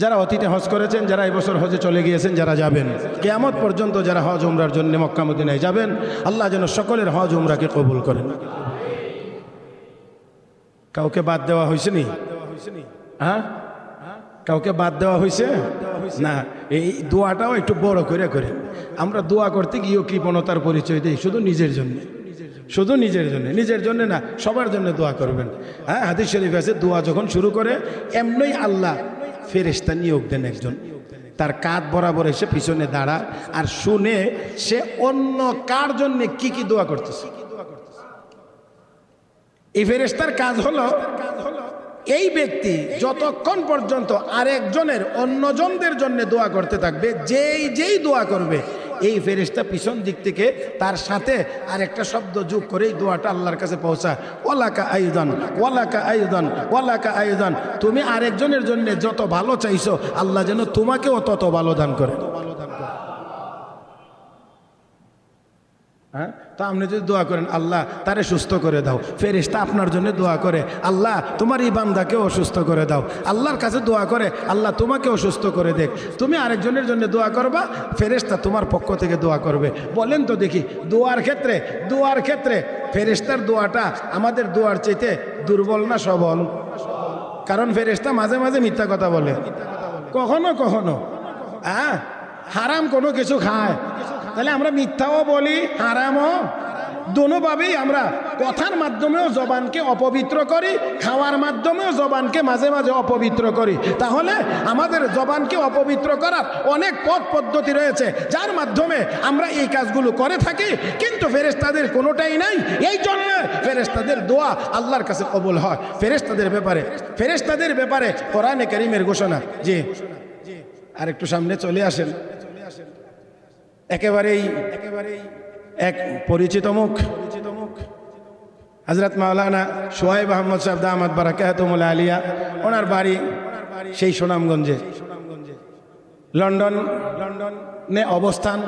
যারা অতীতে হজ করেছেন, যারা এবছর হজে চলে গিয়েছেন, যারা যাবেন কিয়ামত পর্যন্ত, যারা হজ উমরার জন্য মক্কা মদিনায় যাবেন, আল্লাহ যেন সকলের হজ উমরাকে কবুল করেন। কাউকে বাদ দেওয়া হয়েছে নি? হ্যাঁ, কাউকে বাদ দেওয়া হয়েছে না? এই দোয়াটাও একটু বড় করে করে আমরা দোয়া করতে গিয়েও কৃপণতার পরিচয় দিই, শুধু নিজের জন্য, শুধু নিজের জন্য, নিজের জন্য না, সবার জন্য দোয়া করবেন। হ্যাঁ, হাদিস শরীফ আছে, দোয়া যখন শুরু করে এমনই আল্লাহ ফেরেশতা নিয়োগ দেন একজন, তার কাঁধ বরাবর এসে পিছনে দাঁড়া আর শুনে সে অন্য কার জন্য কি কি দোয়া করতেছে। এই ফেরেশতার কাজ হলো এই ব্যক্তি যতক্ষণ পর্যন্ত আরেকজনের অন্যজনদের জন্য দোয়া করতে থাকবে, যেই দোয়া করবে এই ফেরেশতা পিছন দিক থেকে তার সাথে আরেকটা শব্দ যোগ করে এই দোয়াটা আল্লাহর কাছে পৌঁছায়, ওয়ালাকা আইদান, ওয়ালাকা আইদান, ওয়ালাকা আইদান। তুমি আরেকজনের জন্য যত ভালো চাইছো আল্লাহ যেন তোমাকেও তত ভালো দান করে। হ্যাঁ, তো আপনি যদি দোয়া করেন আল্লাহ তারে সুস্থ করে দাও, ফেরেশতা আপনার জন্য দোয়া করে আল্লাহ তোমার এই বান্দাকে অসুস্থ করে দাও, আল্লাহর কাছে দোয়া করে আল্লাহ তোমাকে অসুস্থ করে দেখ, তুমি আরেকজনের জন্য দোয়া করবা, ফেরেশতা তোমার পক্ষ থেকে দোয়া করবে। বলেন তো দেখি, দোয়ার ক্ষেত্রে ফেরেশতার দোয়াটা আমাদের দোয়ার চাইতে দুর্বল না সবল? কারণ ফেরেশতা মাঝে মাঝে মিথ্যা কথা বলে, কখনো হ্যাঁ হারাম কোনো কিছু খায়, তাহলে আমরা মিথ্যাও বলি হারামও, দোনোভাবেই আমরা কথার মাধ্যমেও জবানকে অপবিত্র করি, খাওয়ার মাধ্যমেও জবানকে মাঝে মাঝে অপবিত্র করি। তাহলে আমাদের জবানকে অপবিত্র করার অনেক পথ পদ্ধতি রয়েছে যার মাধ্যমে আমরা এই কাজগুলো করে থাকি, কিন্তু ফেরেশতাদের কোনোটাই নাই। এই জন্য ফেরেশতাদের দোয়া আল্লাহর কাছে কবুল হয়। ফেরেশতাদের ব্যাপারে কোরআনে কারীমের ঘোষণা। জি, আর একটু সামনে চলে আসেন। একেবারেই এক পরিচিত মুখ হযরত মাওলানা সোহাইব আহমদ সাহেব দামাত বারাকাতুহুল আলিয়া, ওনার বাড়ি সেই সুনামগঞ্জে, লন্ডনে অবস্থান।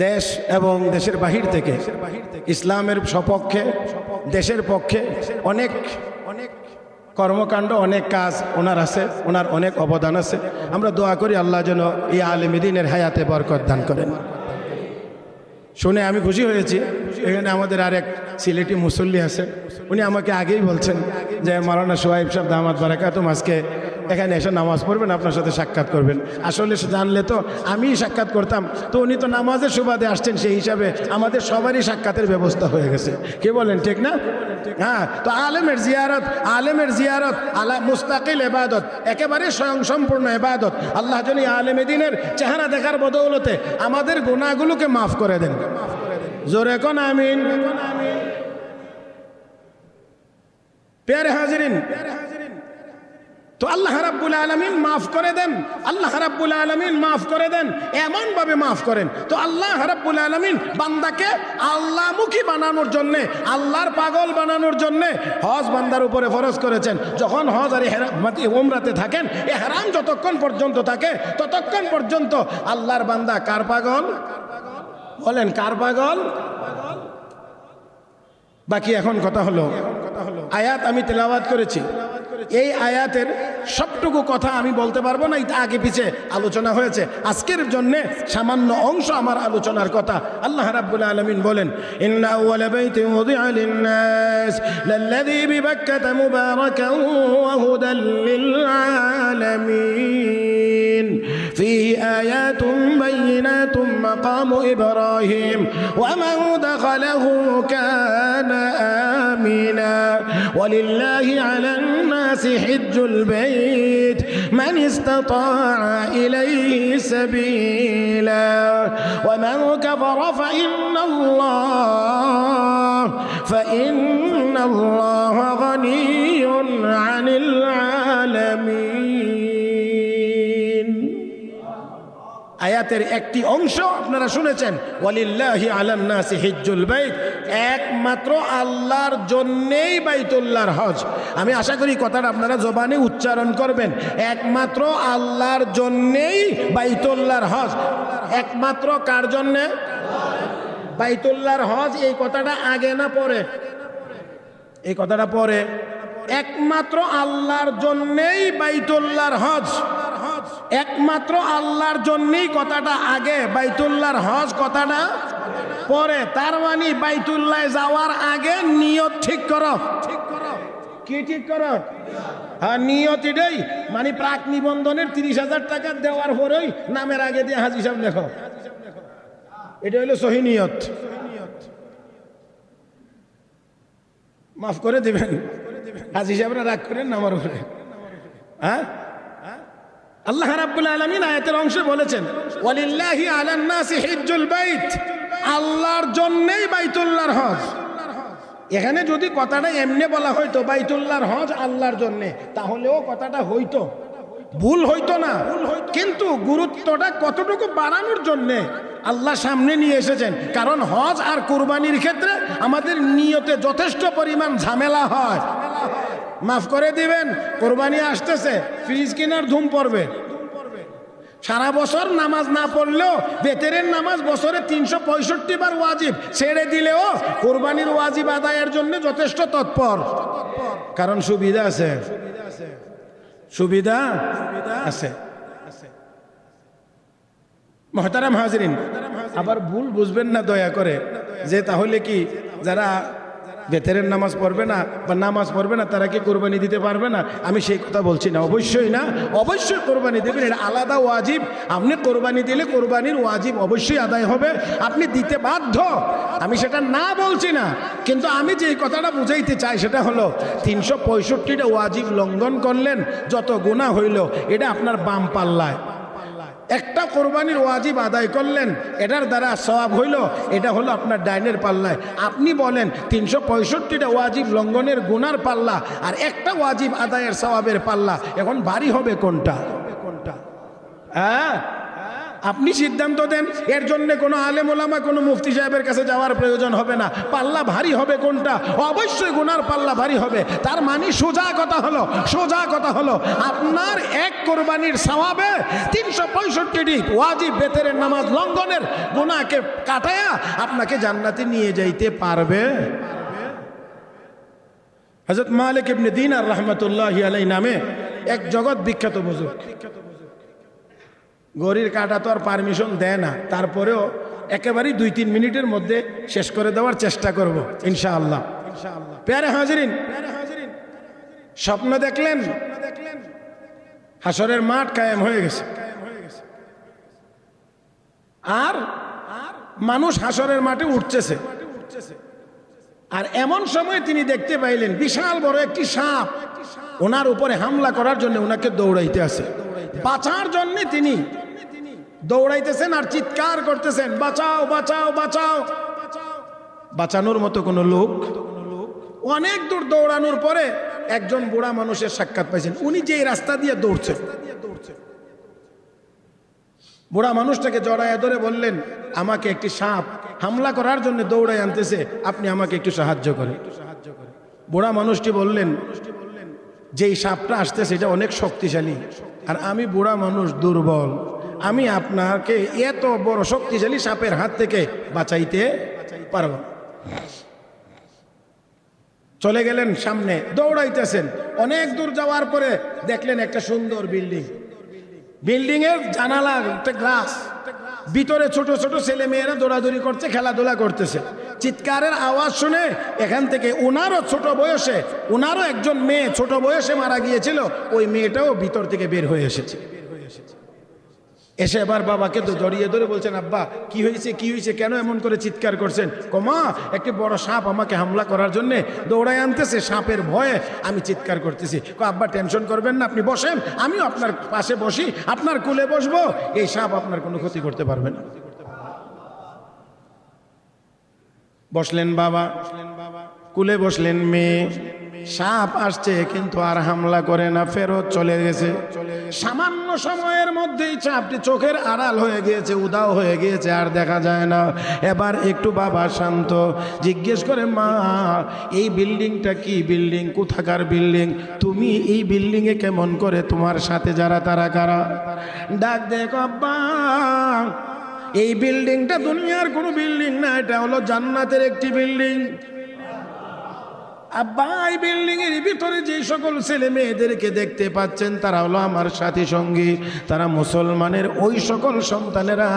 দেশ এবং দেশের বাহির থেকে ইসলামের সপক্ষে, দেশের পক্ষে অনেক কর্মকাণ্ড, অনেক কাজ ওনার আছে, ওনার অনেক অবদান আছে। আমরা দোয়া করি আল্লাহ যেন এই আলেমে দ্বীনের হায়াতে বরকত দান করেন। শুনে আমি খুশি হয়েছি, এখানে আমাদের আরেক সিলেটি মুসল্লি আছে, উনি আমাকে আগেই বলছেন যে মাওলানা সোহাইব সাহেব দামাত বারাকাতুহুম আজকে এখানে এসে নামাজ পড়বেন, আপনার সাথে সাক্ষাৎ করবেন। আসলে সে জানলে তো আমি সাক্ষাৎ করতাম, তো উনি তো নামাজের সুবাদে আসছেন, সেই হিসাবে আমাদের সবারই সাক্ষাতের ব্যবস্থা হয়ে গেছে। কে বলেন, ঠিক না? হ্যাঁ, তো আলেমের জিয়ারত আলা মুস্তাকিল ইবাদত, একেবারে স্বয়ংসম্পূর্ণ ইবাদত। আল্লাহ যেন আলেমে দ্বীনের চেহারা দেখার বদৌলতে আমাদের গুনাহগুলোকে মাফ করে দেন। জোরে কোন আমিন। প্যারে হাজিরিন, তো আল্লাহ রাব্বুল আলামিন মাফ করে দেন, আল্লাহ রাব্বুল আলামিন মাফ করে দেন, এমন ভাবে মাফ করেন। তো আল্লাহ রাব্বুল আলামিন বান্দাকে আল্লাহমুখী বানানোর জন্যে, আল্লাহর পাগল বানানোর জন্যে হজ বান্দার উপরে ফরজ করেছেন। যখন হজ আর উমরাতে থাকেন, ইহরাম যতক্ষণ পর্যন্ত থাকে ততক্ষণ পর্যন্ত আল্লাহর বান্দা কার পাগল? বলেন, কার পাগল? বাকি এখন কথা হলো, আয়াত আমি তেলাওয়াত করেছি, এই আয়াতের সবটুকু কথা আমি বলতে পারবো না, এটা আগে পিছে আলোচনা হয়েছে। আজকের জন্য সামান্য অংশ আমার আলোচনার কথা। আল্লাহ রাব্বুল আলামিন বলেন, ইন্না আউওয়ালা বাইতিন ওয়াদিআ লিন-নাস লাল্লাযী বিবাক্কাতা মুবারাকান ওয়া হুদাল লিল-আলামিন ফীহি আয়াতুন বাইয়িনাতুন মাকামু ইব্রাহিম ওয়া মান দাখালাহু কানা আমিনা ওয়ালিল্লাহি আলান-নাসি হিজ্জুল বাইত মান ইসতাতাআ ইলাইহি সাবিলা ওয়া মান কাফারা ফাইন্নাল্লাহা গানিয়্যুন আনিল আলামিন। আয়াতের একটি অংশ আপনারা শুনেছেন, ওয়ালিল্লাহি আলান নাসি হিজ্জুল বাইত, একমাত্র আল্লাহর জন্যেই বাইতুল্লাহর হজ। আমি আশা করি কথাটা আপনারা জবানে উচ্চারণ করবেন, একমাত্র আল্লাহর জন্যেই বাইতুল্লাহর হজ। একমাত্র কার জন্যে? বাইতুল্লাহর হজ। এই কথাটা আগে না পরে? এই কথাটা পরে। একমাত্র আল্লাহর জন্যেই বাইতুল্লাহর হজ, একমাত্র আল্লাহর জন্যই কথাটা আগে, বাইতুল্লাহর হজ কথাটা পরে। তার মানে বাইতুল্লাহ যাওয়ার আগে নিয়ত ঠিক করো। কি ঠিক করো? হ্যাঁ, নিয়ত এটাই, মানে প্রাক নিবন্ধনের 30,000 টাকা দেওয়ার পরেই নামের আগে দিয়ে হাজি সাহেব লেখো, এটা হলো সহি নিয়ত। মাফ করে দিবেন হাজি সাহেবরা, রাগ করেন না আমার উপরে। হ্যাঁ, আল্লাহ রাব্বুল আলামিন আয়াতের অংশে বলেছেন, ওয়ালিল্লাহি আলান নাসি হিজ্জুল বাইত, আল্লাহর জন্যই বাইতুল্লাহর হজ। এখানে যদি কথাটা এমনি বলা হয়তো বাইতুল্লাহর হজ আল্লাহর জন্যে, তাহলেও কথাটা হইতো, ভুল হইতো না। কিন্তু গুরুত্বটা কতটুকু বাড়ানোর জন্যে আল্লাহ সামনে নিয়ে এসেছেন। কারণ হজ আর কুরবানির ক্ষেত্রে আমাদের নিয়তে যথেষ্ট পরিমাণ ঝামেলা হয়। মাফ করে দিবেন, কোরবানি আসতেছে, ফ্রিজ কেনার ধুম পড়বে, সারা বছর নামাজ না পড়লেও বেতেরের নামাজ বছরে 365 বার ওয়াজিব ছেড়ে দিলেও কোরবানির ওয়াজিব আদায়ের জন্য যথেষ্ট তৎপর, কারণ সুবিধা আছে, সুবিধা আছে। মুহতারাম হাজিরিন, আবার ভুল বুঝবেন না দয়া করে যে তাহলে কি যারা বেতেরের নামাজ পড়বে না বা নামাজ পড়বে না তারা কি কোরবানি দিতে পারবে না, আমি সেই কথা বলছি না, অবশ্যই না, অবশ্যই কোরবানি দেবেন, এটা আলাদা ওয়াজিব। আপনি কোরবানি দিলে কোরবানির ওয়াজিব অবশ্যই আদায় হবে, আপনি দিতে বাধ্য, আমি সেটা না বলছি না, কিন্তু আমি যে কথাটা বুঝাইতে চাই সেটা হলো 365টা ওয়াজিব লঙ্ঘন করলেন, যত গুনাহ হইল এটা আপনার বাম পাল্লায়। একটা কোরবানির ওয়াজিব আদায় করলেন, এটার দ্বারা সওয়াব হইল, এটা হলো আপনার ডাইনের পাল্লায়। আপনি বলেন 365টা ওয়াজিব লঙ্ঘনের গুনার পাল্লা আর একটা ওয়াজিব আদায়ের সওয়াবের পাল্লা, এখন ভারী হবে কোনটা? হ্যাঁ, আপনি সিদ্ধান্ত দেন। এর জন্য কোনো আলেম ওলামা কোনো মুফতি সাহেবের কাছে যাওয়ার প্রয়োজন হবে না। পাল্লা ভারী হবে কোনটা? অবশ্যই গুনার পাল্লা ভারী হবে। তার মানে সোজা কথা হলো আপনার এক কোরবানির সওয়াবে 365টি ওয়াজিব বেতেরের নামাজ লঙ্ঘনের গুনাহকে কাটায়া আপনাকে জান্নাতে নিয়ে যাইতে পারবে। হযরত মালিক ইবনে দিনার রাহমাতুল্লাহি আলাইহি নামে এক জগৎ বিখ্যাত বুজুর্গ, গড়ির কাটা তো আর পারমিশন দেয় না, তারপরেও একেবারেই 2-3 মিনিটের মধ্যে শেষ করে দেওয়ার চেষ্টা করব ইনশাআল্লাহ। প্যারে হাজিরিন, স্বপ্ন দেখলেন হাসরের মাঠ কায়েম হয়ে গেছে, আর মানুষ হাসরের মাঠে উঠতেছে, আর এমন সময় তিনি দেখতে পাইলেন বিশাল বড় একটি সাপ ওনার উপরে হামলা করার জন্য ওনাকে দৌড়াইতে আছে। বাঁচার জন্য তিনি দৌড়াইতেছেন আর চিৎকার করতেছেন, বাঁচাও বাঁচাও বাঁচাও। বাঁচানোর মতো কোনো লোক, অনেক দূর দৌড়ানোর পরে একজন বুড়া মানুষের সাক্ষাৎ পাইছেন, উনি যে রাস্তা দিয়ে দৌড়ছেন। বুড়া মানুষটাকে জড়ায় ধরে বললেন, আমাকে একটি সাপ হামলা করার জন্য দৌড়াই আনতেছে, আপনি আমাকে একটু সাহায্য করেন। বুড়া মানুষটি বললেন, যেই সাপটা আসছে সেটা অনেক শক্তিশালী, আর আমি বুড়া মানুষ দুর্বল, আমি আপনাকে এত বড় শক্তিশালী সাপের হাত থেকে বাঁচাইতে পারব। চলে গেলেন সামনে, দৌড়াইতেছেন। অনেক দূর যাওয়ার পরে দেখলেন একটা সুন্দর বিল্ডিং, বিল্ডিং এর জানালা গ্লাস, ভিতরে ছোট ছোট ছেলে মেয়েরা দৌড়াদৌড়ি করছে, খেলাধুলা করতেছে। চিৎকারের আওয়াজ শুনে এখান থেকে ওনারও ছোট বয়সে, ওনারও একজন মেয়ে ছোট বয়সে মারা গিয়েছিল, ওই মেয়েটাও ভিতর থেকে বের হয়ে এসেছে। এসে এবার বাবাকে তো জড়িয়ে ধরে বলছেন, আব্বা কি হয়েছে, কি হয়েছে, কেন এমন করে চিৎকার করছেন? কমা, একটি বড় সাপ আমাকে হামলা করার জন্য দৌড়ায় আনতেছে, সাপের ভয়ে আমি চিৎকার করতেছি। আব্বা টেনশন করবেন না, আপনি বসেন, আমিও আপনার পাশে বসি, আপনার কোলে বসবো, এই সাপ আপনার কোনো ক্ষতি করতে পারবে না। বসলেন বাবা, কুলে বসলেন মেয়ে, সাপ আসছে কিন্তু আর হামলা করে না, ফেরত চলে গেছে। সামান্য সময়ের মধ্যেই সাপটি চোখের আড়াল হয়ে গিয়েছে, উধাও হয়ে গিয়েছে, আর দেখা যায় না। এবার একটু বাবা শান্ত, জিজ্ঞেস করে, মা এই বিল্ডিংটা কি বিল্ডিং, কোথাকার বিল্ডিং, তুমি এই বিল্ডিংয়ে কেমন করে, তোমার সাথে যারা তারা কারা? ডাক দেখো আব্বা, এই বিল্ডিংটা দুনিয়ার কোনো বিল্ডিং না, এটা হলো জান্নাতের একটি বিল্ডিং। আব্বা, এই বিল্ডিং এর ভিতরে যে সকল ছেলে মেয়েদেরকে দেখতে পাচ্ছেন তারা হলো আমার সাথী সঙ্গী, তারা মুসলমানের ওই সকল সন্তানেরা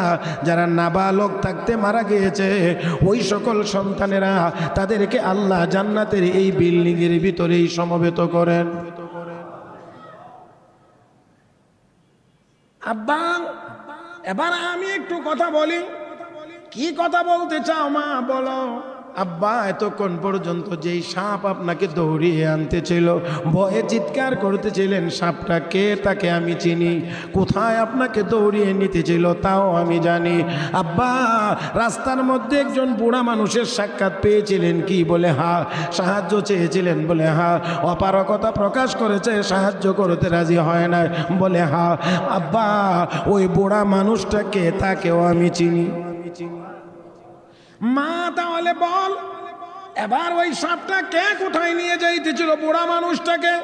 যারা নাবালক থাকতে মারা গিয়েছে, ওই সকল সন্তানেরা, তাদেরকে আল্লাহ জান্নাতের এই বিল্ডিং এর ভিতরেই সমবেত করেন। আব্বা, এবার আমি একটু কথা বলি। কি কথা বলতে চাও মা, বলো। আব্বা, এতক্ষণ পর্যন্ত যেই সাপ আপনাকে দৌড়িয়ে আনতেছিল, ভয়ে চিৎকার করতেছিলেন, সাপটা কে তাকে আমি চিনি, কোথায় আপনাকে দৌড়িয়ে নিতেছিল তাও আমি জানি। আব্বা, রাস্তার মধ্যে একজন বুড়া মানুষের সাক্ষাৎ পেয়েছিলেন, কি বলে হা, সাহায্য চেয়েছিলেন বলে হা, অপারগতা প্রকাশ করেছে, সাহায্য করতে রাজি হয় না বলে হা। আব্বা, ওই বুড়া মানুষটাকে তাকেও আমি চিনি। মা, তাহলে বল, এবার ওই সাপটা কে কোথায় নিয়ে যাইতেছিল বুড়া মানুষটাকে?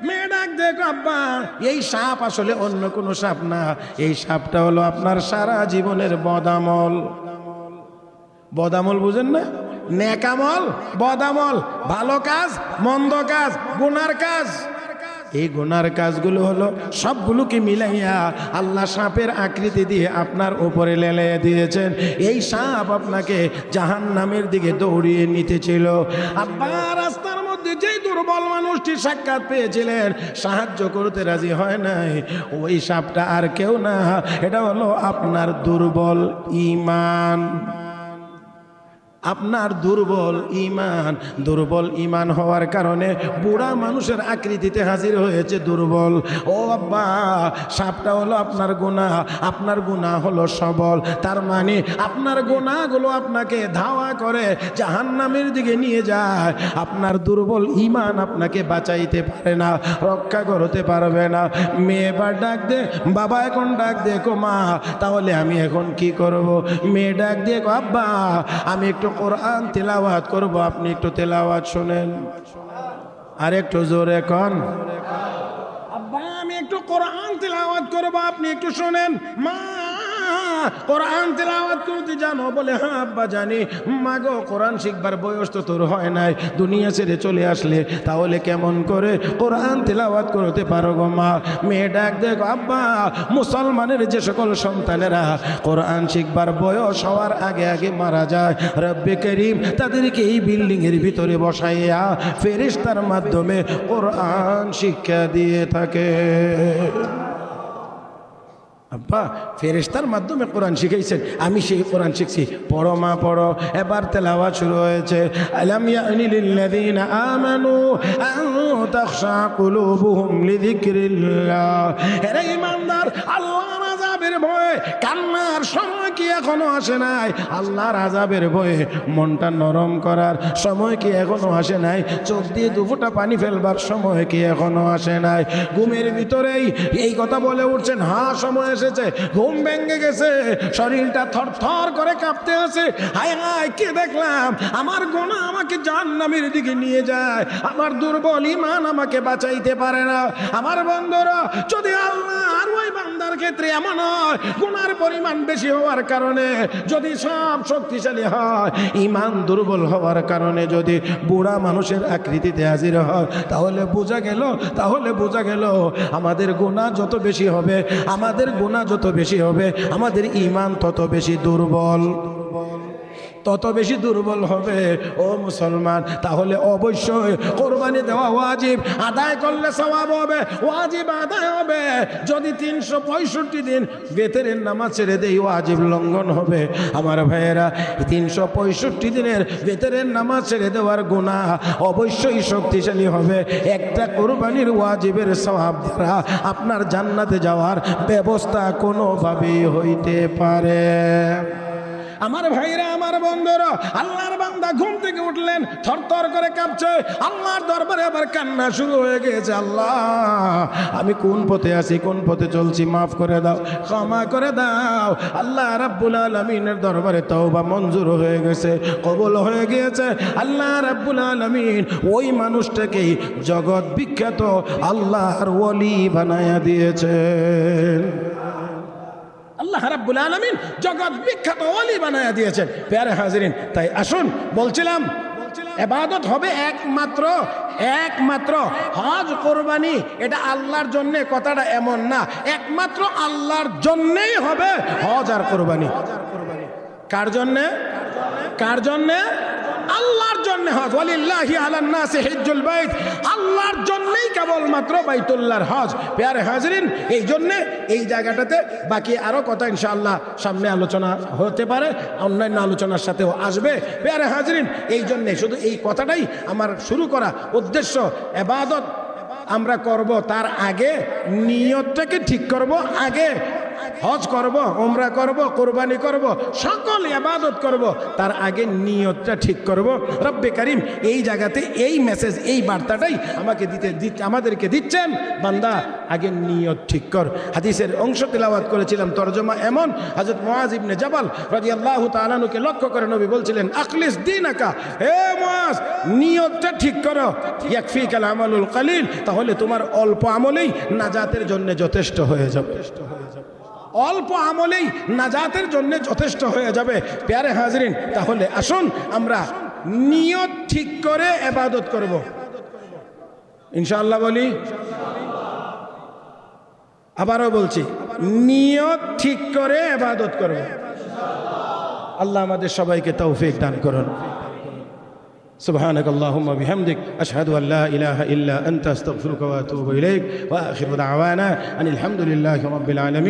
মেয়ে ডাক দেখো আব্বা এই সাপ আসলে অন্য কোনো সাপ না, এই সাপটা হলো আপনার সারা জীবনের বদামল। বদামল বুঝেন না? নেকামল, বদামল, ভালো কাজ, মন্দ কাজ, গুনার কাজ। এই গুনার কাজগুলো হলো সবগুলোকে মিলাইয়া আল্লাহ সাপের আকৃতি দিয়ে আপনার উপরে লেলিয়ে দিয়েছেন। এই সাপ আপনাকে জাহান্নামের দিকে দৌড়িয়ে নিতেছিল। আব্বা রাস্তার মধ্যে যেই দুর্বল মানুষটি সাক্ষাৎ পেয়েছিলেন, সাহায্য করতে রাজি হয় নাই, ওই সাপটা আর কেউ না, এটা হলো আপনার দুর্বল ঈমান। আপনার দুর্বল ঈমান, দুর্বল ঈমান হওয়ার কারণে বুড়া মানুষের আকৃতিতে হাজির হয়েছে দুর্বল। ও আব্বা, সাপটা হলো আপনার গুনাহ, আপনার গুনাহ হলো সবল। তার মানে আপনার গুনাহগুলো আপনাকে ধাওয়া করে জাহান্নামের দিকে নিয়ে যায়। আপনার দুর্বল ঈমান আপনাকে বাঁচাইতে পারে না, রক্ষা করতে পারবে না। মেয়ে এবার ডাক দে, বাবা এখন ডাক দে কো মা, তাহলে আমি এখন কি করব? মেয়ে ডাক দিয়ে কো আব্বা আমি একটু কোরআন তেলাওয়াত করব, আপনি একটু তেলাওয়াত শুনেন। আর একটু জোরে কন, আব্বা আমি একটু কোরআন তেলাওয়াত করব, আপনি একটু শুনেন। মা কোরআন তেলাওয়াত করতে জানো? বলে হ্যাঁ আব্বা জানি। মা গো কোরআন শিখবার বয়স তো তোর হয় নাই, দুনিয়া ছেড়ে চলে আসলে, তাহলে কেমন করে কোরআন তেলাওয়াত করতে পারো গো মা? মেয়ে ডাক দেখো আব্বা মুসলমানের যে সকল সন্তানেরা কোরআন শিখবার বয়স হওয়ার আগে আগে মারা যায়, রব্বে করিম তাদেরকে এই বিল্ডিংয়ের ভিতরে বসাইয়া ফেরেশতার মাধ্যমে কোরআন শিক্ষা দিয়ে থাকে। আব্বা ফেরেশতার মাধ্যমে কোরআন শিখাইছেন, আমি সেই কোরআন শিখছি। পড়ো মা পড়ো। এবার তেলাওয়াত শুরু হয়েছে। আলাম ইয়ানি লিল্লাযীনা আমানু আন তাখশা কুলুবুহুম লিযিকরিল্লাহ। এরা ঈমানদার, আল্লাহর আযাবের ভয়ে কান্নার সময় কি এখনো আসে নাই? আল্লাহর আযাবের ভয়ে মনটা নরম করার সময় কি এখনো আসে নাই? চোখ দিয়ে দুফোঁটা পানি ফেলবার সময় কি এখনো আসে নাই? ঘুমের ভিতরেই এই কথা বলে উঠছেন, হ্যাঁ সময় এসেছে, ঘুম ভেঙে গেছে, শরীরটা থরথর করে কাঁপতে আছে। হায় হায় কি দেখলাম, আমার গুনাহ আমাকে জাহান্নামের দিকে নিয়ে যায়, আমার দুর্বল ঈমান আমাকে বাঁচাইতে পারে না। আমার বন্ধুরা, যদি আল্লাহ আর ওই বান্দার ক্ষেত্রে এমন হয় গুনার পরিমাণ বেশি হওয়ার কারণে যদি সব শক্তিশালী হয়, ঈমান দুর্বল হওয়ার কারণে যদি বুড়া মানুষের আকৃতিতে হাজির হয়, তাহলে বোঝা গেল আমাদের গুনাহ যত বেশি হবে, আমাদের গুনাহ যত বেশি হবে, আমাদের ঈমান তত বেশি দুর্বল, তত বেশি দুর্বল হবে। ও মুসলমান, তাহলে অবশ্যই কোরবানি দেওয়া ওয়াজিব, আদায় করলে সওয়াব হবে, ওয়াজিব আদায় হবে। যদি 365 দিন বেতেরের নামাজ ছেড়ে দেই, ওয়াজিব লঙ্ঘন হবে। আমার ভাইয়েরা, 365 দিনের বেতেরের নামাজ ছেড়ে দেওয়ার গুনাহ অবশ্যই শক্তিশালী হবে। একটা কোরবানির ওয়াজিবের সওয়াব দ্বারা আপনার জান্নাতে যাওয়ার ব্যবস্থা কোনোভাবেই হইতে পারে। আমার ভাইরা, আমার বন্ধুরা, আল্লাহর বান্দা ঘুম থেকে উঠলেন, থরথর করে কাঁপছে, আল্লাহর দরবারে আবার কান্না শুরু হয়ে গেছে। আল্লাহ আমি কোন পথে আছি, কোন পথে চলছি, মাফ করে দাও, ক্ষমা করে দাও। আল্লাহ রাব্বুল আলামিনের দরবারে তওবা মঞ্জুর হয়ে গেছে, কবুল হয়ে গিয়েছে। আল্লাহ রাব্বুল আলামিন ওই মানুষটাকেই জগৎ বিখ্যাত আল্লাহর ওলি বানায়া দিয়েছেন। আল্লাহ রাব্বুল আলামিন জগৎ বিখ্যাত ওলি বানায়া দিয়েছেন। প্যারে হাজিরিন, তাই আসুন, বলছিলাম ইবাদত হবে একমাত্র হজ কোরবানি, এটা আল্লাহর জন্য, কথাটা এমন না, একমাত্র আল্লাহর জন্যই হবে হজ আর কোরবানি। কার জন্যে? কার জন্যে? আল্লাহর জন্য হজ। ওয়ালিল্লাহি আলান নাসি হিজ্জুল বাইত, আল্লাহর জন্যই কেবলমাত্র বাইতুল্লাহর হজ। প্যারে হাজরিন, এই জন্যে এই জায়গাটাতে বাকি আরও কথা ইনশাআল্লাহ সামনে আলোচনা হতে পারে, অন্যান্য আলোচনার সাথেও আসবে। প্যারে হাজরিন, এই জন্যে শুধু এই কথাটাই আমার শুরু করা উদ্দেশ্য। ইবাদত আমরা করব, তার আগে নিয়তটাকে ঠিক করব, আগে হজ করব, উমরা করব, কোরবানি করব, সকল ইবাদত করব, তার আগে নিয়তটা ঠিক করব। রব্বে কারিম এই জায়গাতে এই মেসেজ, এই বার্তাটাই আমাদেরকে দিচ্ছেন, বান্দা আগে নিয়ত ঠিক কর। হাদিসের অংশ তেলাওয়াত করেছিলাম, তরজমা এমন, হযরত মুআজ ইবনে জাবাল রাদিয়াল্লাহু তাআলা আনহুকে লক্ষ্য করে নবী বলছিলেন, আখলিস দীনাকা, হে মুআজ নিয়তটা ঠিক করো, ইয়াকফিকাল আমালুল কালিল, তাহলে তোমার অল্প আমলেই নাজাতের জন্য যথেষ্ট হয়ে যাবে। অল্প আমলেই নাজাতের জন্য যথেষ্ট হয়ে যাবে। প্যারে হাজরিন, তাহলে আসুন আমরা নিয়ত ঠিক করে ইবাদত করব ইনশাআল্লাহ। বলি, আবারও বলছি, নিয়ত ঠিক করে ইবাদত করব। আল্লাহ আমাদের সবাইকে তৌফিক দান করুন। سبحانك اللهم وبحمدك أشهد أن لا إله إلا أنت أستغفرك وأتوب إليك وآخر دعوانا أن الحمد لله رب العالمين.